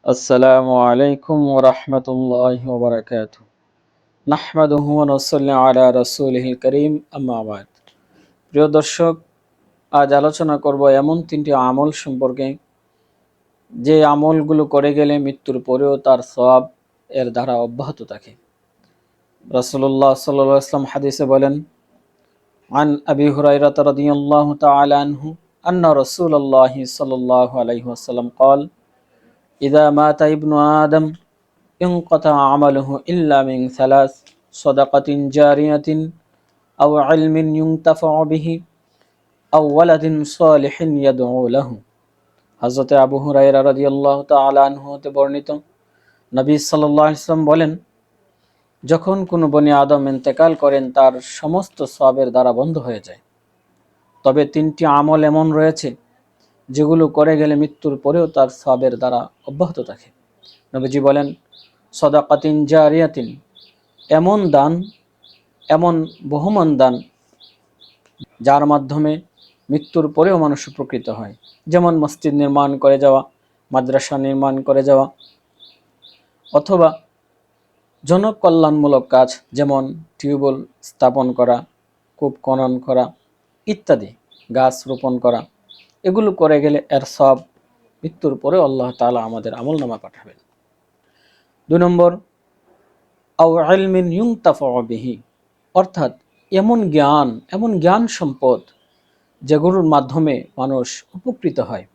আসসালামু আলাইকুম ওয়া রাহমাতুল্লাহি ওয়া বারাকাতুহু। নাহমাদুহু ওয়া নুসাল্লি আলা রাসূলিহিল কারীম, আম্মা বা'দ। প্রিয় দর্শক, আজ আলোচনা করব এমন তিনটি আমল সম্পর্কে যে আমলগুলো করে গেলে মৃত্যুর পরেও তার সওয়াব এর দ্বারা অব্যাহত থাকে। রাসূলুল্লাহ সাল্লাল্লাহু আলাইহি ওয়াসাল্লাম হাদিসে বলেন, আন আবি হুরায়রা রাদিয়াল্লাহু তাআলা আনহু আন্না রাসূলুল্লাহ সাল্লাল্লাহু আলাইহি ওয়াসাল্লাম قال إذا مات ابن آدم انقطع عمله إلا من ثلاث: صدقة جارية أو علم ينتفع به أو ولد صالح يدعو له। হযরত আবু হুরায়রা রাদিয়াল্লাহু তাআলা আনহু হতে বর্ণিত, নবী সাল্লাল্লাহু আলাইহি ওয়াসাল্লাম বলেন, যখন কোনো বনি আদম ইন্তেকাল করেন তার সমস্ত সওয়াবের দ্বারা বন্ধ হয়ে যায়, তবে তিনটি আমল এমন রয়েছে যেগুলো করে গেলে মৃত্যুর পরেও তার সওয়াবের দ্বারা অব্যাহত থাকে। নবীজি বলেন, সাদাকাতিন জারিয়াতিন, এমন দান, এমন বহমান দান যার মাধ্যমে মৃত্যুর পরেও মানুষ উপকৃত হয়, যেমন মসজিদ নির্মাণ করে যাওয়া, মাদ্রাসা নির্মাণ করে যাওয়া, অথবা জনকল্যাণমূলক কাজ যেমন টিউবওয়েল স্থাপন করা, কূপ খনন করা ইত্যাদি, গাছ রোপণ করা। এগুলো করে গেলে এর সওয়াব মৃত্যুর পরেও আল্লাহ তাআলা আমাদের আমলনামা পাঠাবেন। 2 নম্বর, আও ইলমিন ইউনতাফাউ বিহি, অর্থাৎ এমন জ্ঞান সম্পদ যেগুলোর মাধ্যমে মানুষ উপকৃত হয়।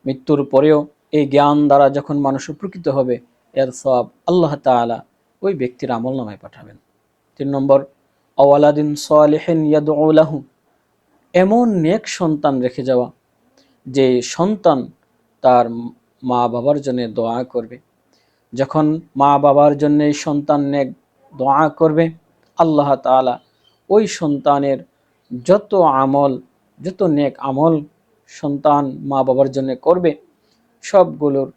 মৃত্যুর পরেও এই জ্ঞান দ্বারা যখন মানুষ উপকৃত হবে, এর সওয়াব আল্লাহ তাআলা ওই ব্যক্তির আমলনামায় পাঠাবেন। 3 নম্বর, আওয়ালাদিন সালিহিন ইয়াদউ লাহু, এমন নেক সন্তান রেখে যাওয়া যে সন্তান তার মা বাবার জন্য দোয়া করবে। যখন মা বাবার জন্য সন্তান নেক দোয়া করবে, আল্লাহ তাআলা ওই সন্তানের যত নেক আমল সন্তান মা বাবার জন্য করবে, সবগুলোর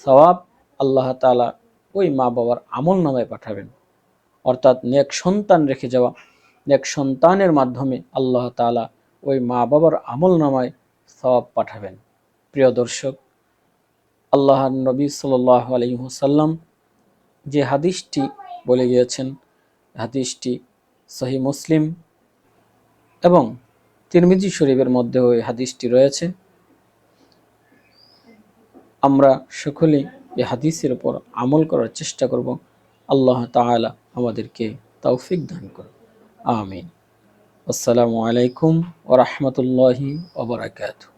সওয়াব আল্লাহ তাআলা ওই মা বাবার আমল নামায় পাঠাবেন। অর্থাৎ নেক সন্তান রেখে যাওয়া, নেক সন্তানের মাধ্যমে আল্লাহ তাআলা ওই মা বাবার আমল নামায় সওয়াব পাঠাবেন। প্রিয় দর্শক, আল্লাহর নবী সাল্লাল্লাহু আলাইহি ওয়াসাল্লাম যে হাদিসটি বলে গিয়েছেন, হাদিসটি সহিহ মুসলিম এবং তিরমিজি শরীফের মধ্যে ওই হাদিসটি রয়েছে। আমরা সকলেই এই হাদিসের উপর আমল করার চেষ্টা করব। আল্লাহ তাআলা আমাদেরকে তৌফিক দান করুন, আমিন। আসসালামু আলাইকুম ওয়া রাহমাতুল্লাহি ওয়া বারাকাতুহু।